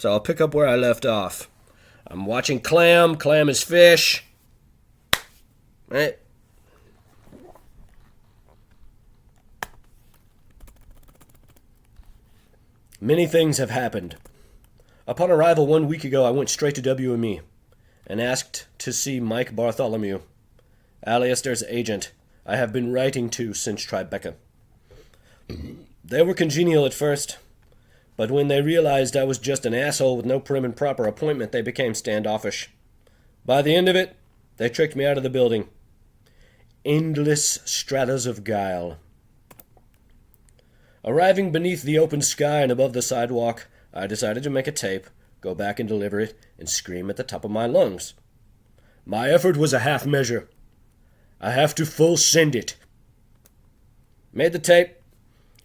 So I'll pick up where I left off. I'm watching Clam. Clam is fish. Right? Many things have happened. Upon arrival 1 week ago, I went straight to WME and asked to see Mike Bartholomew, Alistair's agent I have been writing to since Tribeca. They were congenial at first, but when they realized I was just an asshole with no prim and proper appointment, they became standoffish. By the end of it, they tricked me out of the building. Endless stratas of guile. Arriving beneath the open sky and above the sidewalk, I decided to make a tape, go back and deliver it, and scream at the top of my lungs. My effort was a half measure. I have to full send it. Made the tape,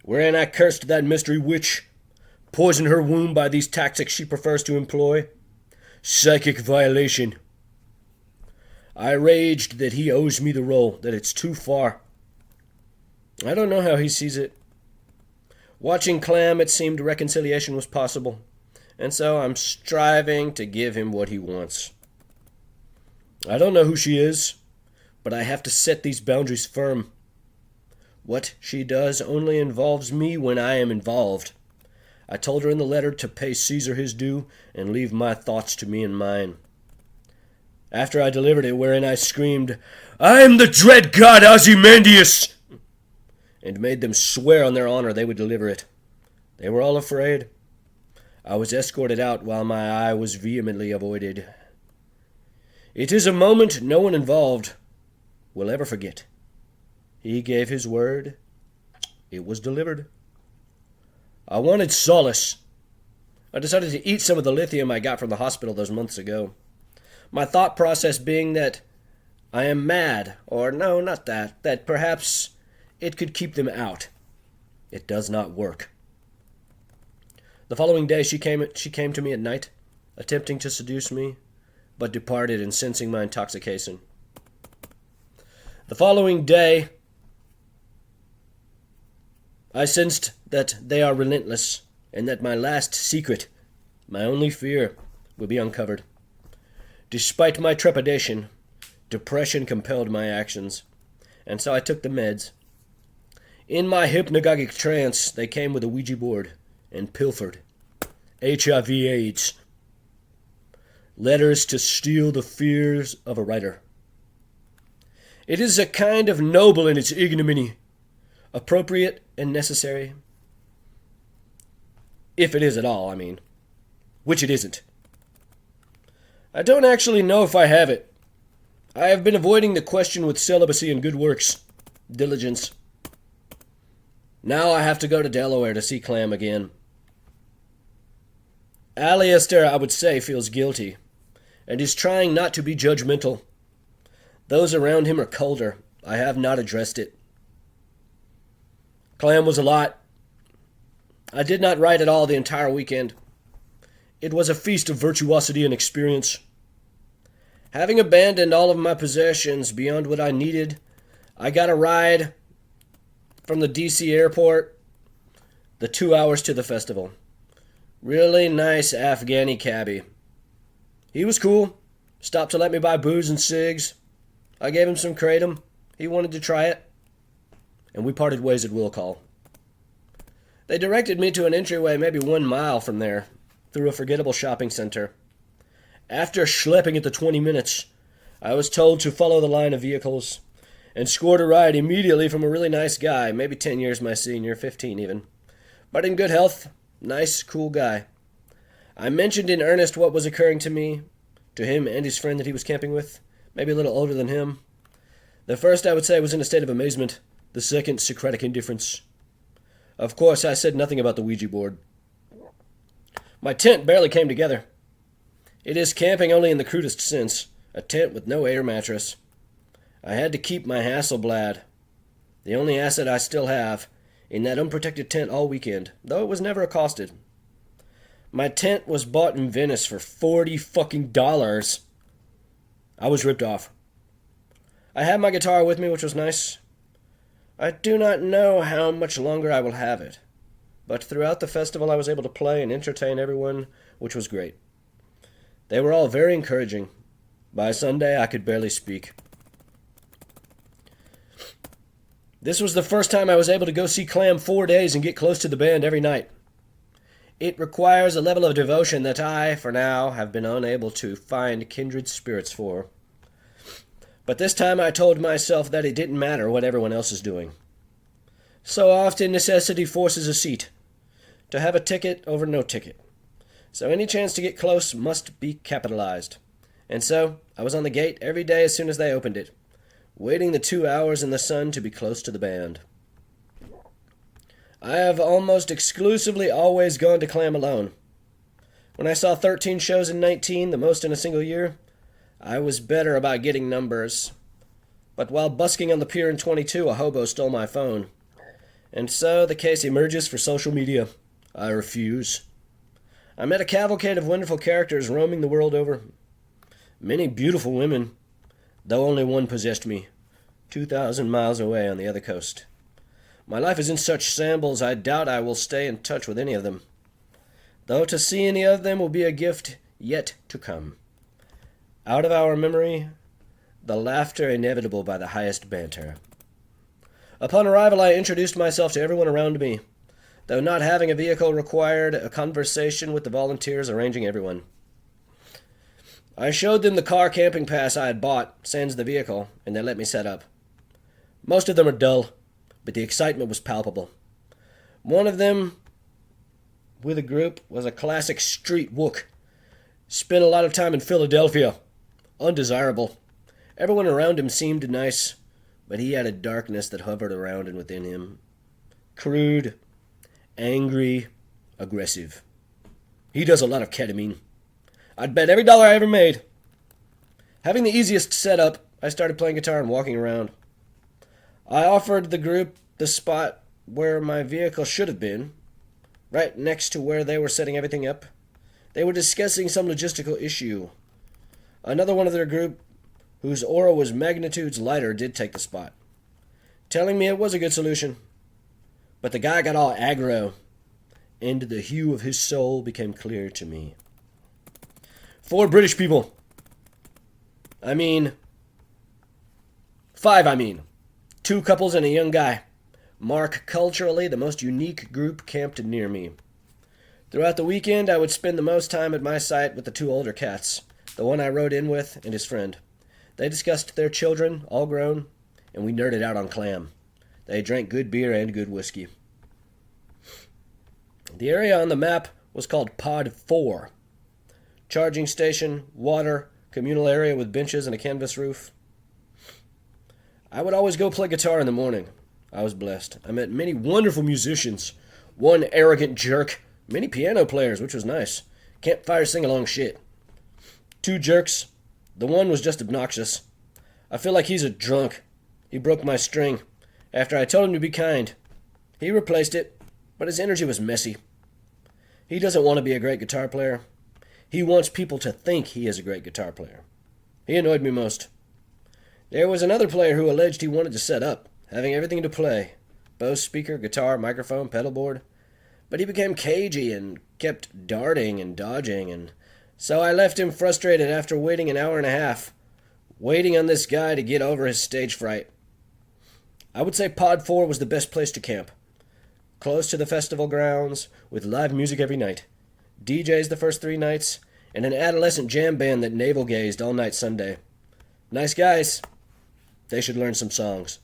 wherein I cursed that mystery witch, poisoned her womb by these tactics she prefers to employ. Psychic violation. I raged that he owes me the role, that it's too far. I don't know how he sees it. Watching Clam, it seemed reconciliation was possible, and so I'm striving to give him what he wants. I don't know who she is, but I have to set these boundaries firm. What she does only involves me when I am involved. I told her in the letter to pay Caesar his due and leave my thoughts to me and mine. After I delivered it, wherein I screamed, I am the dread god Ozymandias! And made them swear on their honor they would deliver it. They were all afraid. I was escorted out while my eye was vehemently avoided. It is a moment no one involved will ever forget. He gave his word. It was delivered. I wanted solace. I decided to eat some of the lithium I got from the hospital those months ago. My thought process being that I am mad, or no, not that, that perhaps it could keep them out. It does not work. The following day she came to me at night, attempting to seduce me, but departed in sensing my intoxication. The following day, I sensed that they are relentless, and that my last secret, my only fear, will be uncovered. Despite my trepidation, depression compelled my actions, and so I took the meds. In my hypnagogic trance, they came with a Ouija board and pilfered. HIV/AIDS. Letters to steal the fears of a writer. It is a kind of noble in its ignominy, appropriate and necessary. If it is at all, I mean. Which it isn't. I don't actually know if I have it. I have been avoiding the question with celibacy and good works. Diligence. Now I have to go to Delaware to see Clam again. Alistair, I would say, feels guilty, and is trying not to be judgmental. Those around him are colder. I have not addressed it. Clam was a lot. I did not write at all the entire weekend. It was a feast of virtuosity and experience. Having abandoned all of my possessions beyond what I needed, I got a ride from the DC airport, the 2 hours to the festival. Really nice Afghani cabbie. He was cool. Stopped to let me buy booze and cigs. I gave him some kratom. He wanted to try it. And we parted ways at will call. They directed me to an entryway maybe 1 mile from there, through a forgettable shopping center. After schlepping it the 20 minutes, I was told to follow the line of vehicles, and scored a ride immediately from a really nice guy, maybe 10 years my senior, 15 even. But in good health, nice, cool guy. I mentioned in earnest what was occurring to me, to him and his friend that he was camping with, maybe a little older than him. The first, I would say, was in a state of amazement. The second, Socratic indifference. Of course, I said nothing about the Ouija board. My tent barely came together. It is camping only in the crudest sense, a tent with no air mattress. I had to keep my Hasselblad, the only asset I still have, in that unprotected tent all weekend, though it was never accosted. My tent was bought in Venice for $40. I was ripped off. I had my guitar with me, which was nice. I do not know how much longer I will have it, but throughout the festival I was able to play and entertain everyone which was great. They were all very encouraging. By Sunday, I could barely speak. This was the first time I was able to go see Clam 4 days and get close to the band every night. It requires a level of devotion that I, for now, have been unable to find kindred spirits for. But this time I told myself that it didn't matter what everyone else is doing. So often necessity forces a seat, to have a ticket over no ticket. So any chance to get close must be capitalized. And so I was on the gate every day as soon as they opened it, waiting the 2 hours in the sun to be close to the band. I have almost exclusively always gone to Clam alone. When I saw 13 shows in 19, the most in a single year, I was better about getting numbers. But while busking on the pier in 22, a hobo stole my phone. And so the case emerges for social media. I refuse. I met a cavalcade of wonderful characters roaming the world over. Many beautiful women, though only one possessed me, 2,000 miles away on the other coast. My life is in such shambles, I doubt I will stay in touch with any of them. Though to see any of them will be a gift yet to come. Out of our memory, the laughter inevitable by the highest banter. Upon arrival, I introduced myself to everyone around me, though not having a vehicle required a conversation with the volunteers arranging everyone. I showed them the car camping pass I had bought, sans the vehicle, and they let me set up. Most of them are dull, but the excitement was palpable. One of them, with a group, was a classic street wook. Spent a lot of time in Philadelphia. Undesirable. Everyone around him seemed nice, but he had a darkness that hovered around and within him. Crude, angry, aggressive. He does a lot of ketamine. I'd bet every dollar I ever made. Having the easiest setup, I started playing guitar and walking around. I offered the group the spot where my vehicle should have been, right next to where they were setting everything up. They were discussing some logistical issue. Another one of their group, whose aura was magnitudes lighter, did take the spot, telling me it was a good solution. But the guy got all aggro, and the hue of his soul became clear to me. 4 British people. 5. 2 couples and a young guy. Mark culturally the most unique group camped near me. Throughout the weekend, I would spend the most time at my site with the 2 older cats, the one I rode in with and his friend. They discussed their children, all grown, and we nerded out on Clam. They drank good beer and good whiskey. The area on the map was called Pod 4. Charging station, water, communal area with benches and a canvas roof. I would always go play guitar in the morning. I was blessed. I met many wonderful musicians. One arrogant jerk. Many piano players, which was nice. Campfire sing-along shit. 2 jerks. The one was just obnoxious. I feel like he's a drunk. He broke my string after I told him to be kind. He replaced it, but his energy was messy. He doesn't want to be a great guitar player. He wants people to think he is a great guitar player. He annoyed me most. There was another player who alleged he wanted to set up, having everything to play. Bose speaker, guitar, microphone, pedal board. But he became cagey and kept darting and dodging, and so I left him frustrated after waiting an hour and a half, waiting on this guy to get over his stage fright. I would say Pod 4 was the best place to camp. Close to the festival grounds, with live music every night. DJs the first 3 nights, and an adolescent jam band that navel-gazed all night Sunday. Nice guys. They should learn some songs.